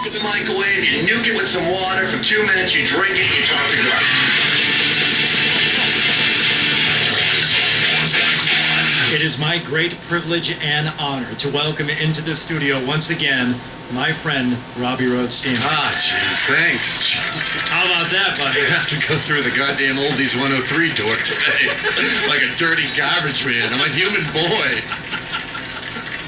in the microwave, you nuke it with some water, for 2 minutes you drink it, you talk to God. It is my great privilege and honor to welcome into the studio once again my friend Robby Roadsteamer. Ah, jeez, thanks. How about that, buddy? I have to go through the goddamn Oldies 103 door today like a dirty garbage man. I'm a human boy.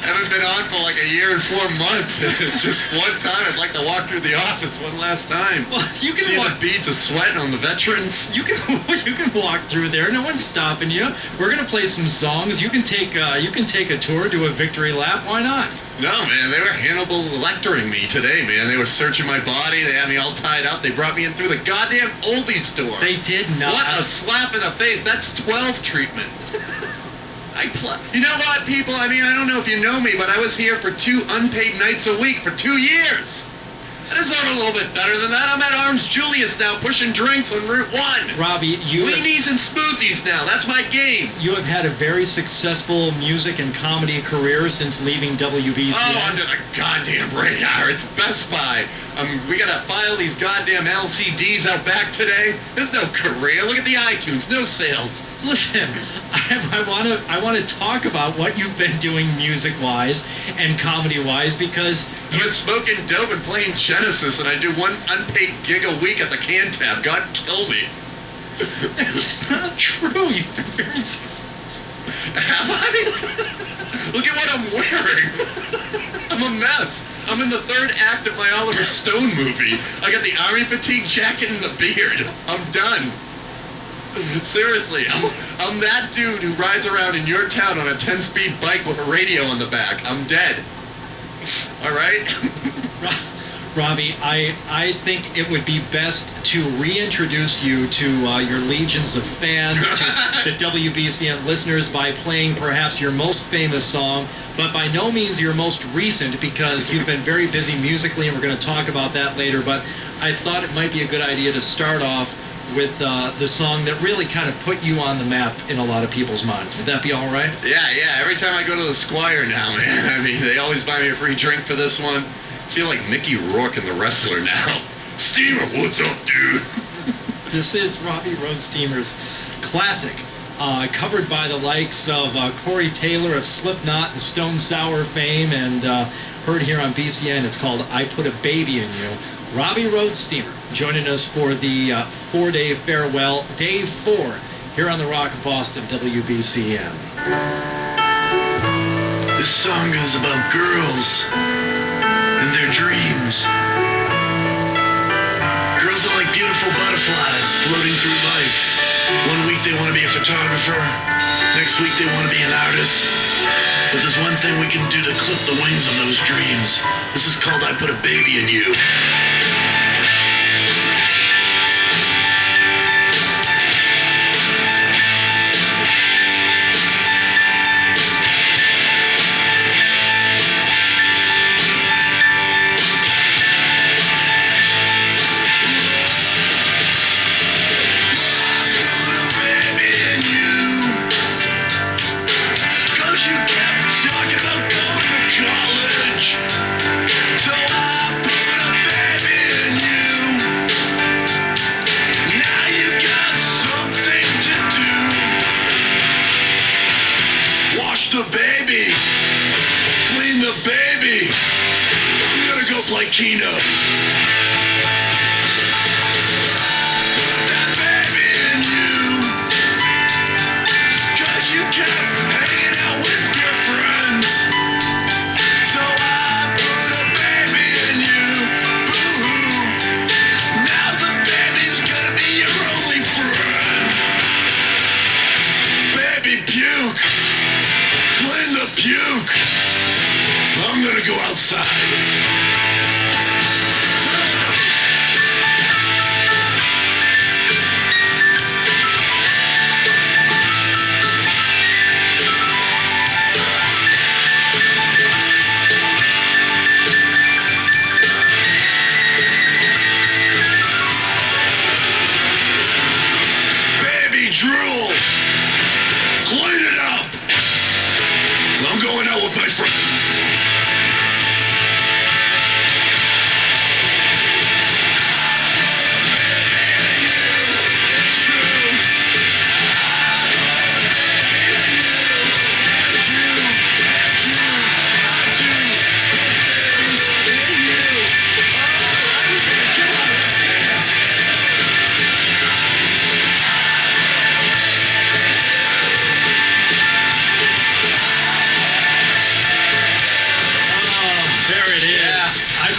I haven't been on for like a year and 4 months. Just one time, I'd like to walk through the office one last time. Well, you can see the beads of sweat on the veterans. You can walk through there. No one's stopping you. We're gonna play some songs. You can take a tour, do a victory lap. Why not? No, man, they were Hannibal Lectering me today, man. They were searching my body. They had me all tied up. They brought me in through the goddamn Oldie store. They did not. What a slap in the face. That's 12 treatment. You know what, people? I mean, I don't know if you know me, but I was here for 2 unpaid nights a week for 2 years. I deserve a little bit better than that. I'm at Orange Julius now, pushing drinks on Route 1. Robbie, weenies and smoothies now. That's my game. You have had a very successful music and comedy career since leaving WBCN. Oh, under the goddamn radar. It's Best Buy. We gotta file these goddamn LCDs out back today. There's no career. Look at the iTunes. No sales. Listen, I want to talk about what you've been doing music-wise and comedy-wise because I've been smoking dope and playing Genesis, and I do 1 unpaid gig a week at the Can Tab. God kill me. It's not true. You've been very successful. Am I? Look at what I'm wearing. I'm a mess. I'm in the 3rd act of my Oliver Stone movie. I got the army fatigue jacket and the beard. I'm done. Seriously, I'm that dude who rides around in your town on a 10-speed bike with a radio on the back. I'm dead. All right? Robbie, I think it would be best to reintroduce you to your legions of fans, to the WBCN listeners, by playing perhaps your most famous song, but by no means your most recent, because you've been very busy musically, and we're going to talk about that later. But I thought it might be a good idea to start off with the song that really kind of put you on the map in a lot of people's minds. Would that be all right? Yeah. Every time I go to the Squire now, man, I mean, they always buy me a free drink for this one. I feel like Mickey Rourke in The Wrestler now. Steamer, what's up, dude? This is Robby Roadsteamer's classic, covered by the likes of Corey Taylor of Slipknot and Stone Sour fame, and heard here on BCN. It's called I Put a Baby in You. Robby Roadsteamer joining us for the 4-day farewell, day 4, here on the Rock of Boston, WBCN. This song is about girls and their dreams. Girls are like beautiful butterflies floating through life. One week they want to be a photographer, next week they want to be an artist. But there's one thing we can do to clip the wings of those dreams. This is called I Put a Baby in You. Keno. That baby in you, 'cause you kept hanging out with your friends. So I put a baby in you, boo-hoo. Now the baby's gonna be your only friend. Baby puke, clean the puke. I'm gonna go outside.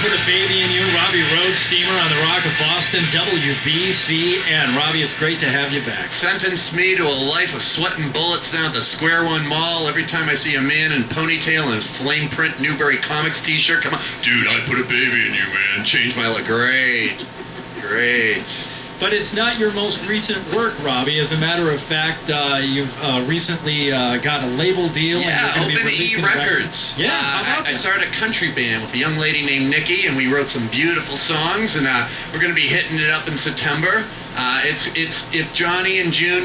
Put a Baby in You, Robby Roadsteamer on the Rock of Boston, WBCN. Robbie, it's great to have you back. Sentenced me to a life of sweating bullets down at the Square One Mall. Every time I see a man in ponytail and flame print Newberry Comics t-shirt, come on. Dude, I put a baby in you, man. Change my life. Great. But it's not your most recent work, Robbie. As a matter of fact, you've recently got a label deal. Yeah, and you're Open gonna be E releasing Records. Yeah, how about I that? started a country band with a young lady named Nikki, and we wrote some beautiful songs, and we're going to be hitting it up in September. It's if Johnny and June,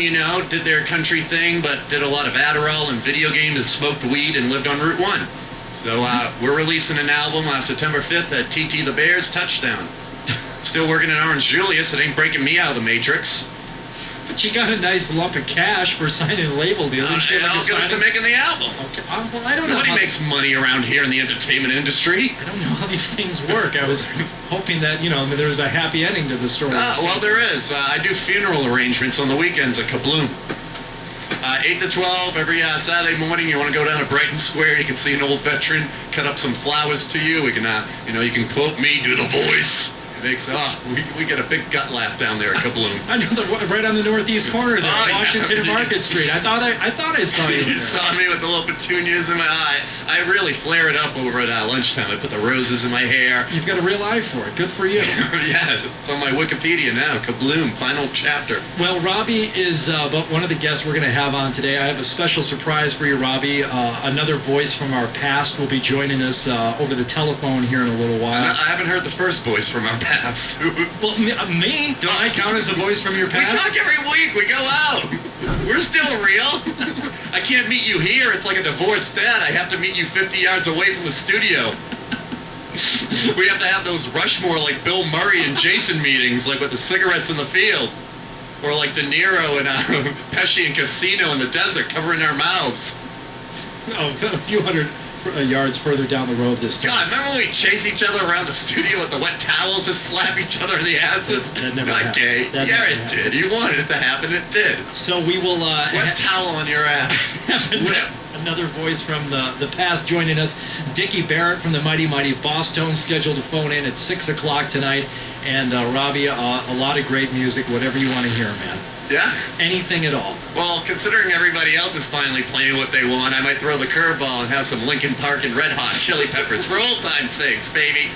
did their country thing, but did a lot of Adderall and video games and smoked weed and lived on Route 1. So we're releasing an album September 5th at TT the Bears Touchdown. Still working at Orange Julius. It ain't breaking me out of the Matrix. But you got a nice lump of cash for signing a label deal. It all goes to making the album. Okay. Well, I don't know. Nobody makes money around here in the entertainment industry. I don't know how these things work. I was hoping that, there was a happy ending to the story. Well, there is. I do funeral arrangements on the weekends at Kabloom. 8 to 12 every Saturday morning. You want to go down to Brighton Square, you can see an old veteran, cut up some flowers to you. We can, you can quote me, do the voice. We get a big gut laugh down there at Kabloom. I know, right on the northeast corner there, Washington and Market Street. I thought I saw you there. You saw me with the little petunias in my eye. I really flare it up over at lunchtime. I put the roses in my hair. You've got a real eye for it. Good for you. Yeah, it's on my Wikipedia now. Kabloom, final chapter. Well, Robbie is but one of the guests we're going to have on today. I have a special surprise for you, Robbie. Another voice from our past will be joining us over the telephone here in a little while. I haven't heard the first voice from our past. Well, me? Don't I count as a voice from your past? We talk every week. We go out. We're still real. I can't meet you here. It's like a divorced dad. I have to meet you 50 yards away from the studio. We have to have those Rushmore, like Bill Murray and Jason meetings, like with the cigarettes in the field. Or like De Niro and Pesci in Casino in the desert, covering our mouths. Oh, a few hundred yards further down the road this time. God, remember when we chase each other around the studio with the wet towels, just slap each other in the asses? That never Not happened. gay. That Yeah, never it happened. did. You wanted it to happen. It did. So we will Wet towel on your ass. Whip. another voice from the past joining us. Dickie Barrett from the Mighty Bosstones, scheduled to phone in at 6 o'clock tonight. And Robbie, a lot of great music, whatever you want to hear, man. Yeah? Anything at all. Well, considering everybody else is finally playing what they want, I might throw the curveball and have some Linkin Park and Red Hot Chili Peppers for old time's sakes, baby.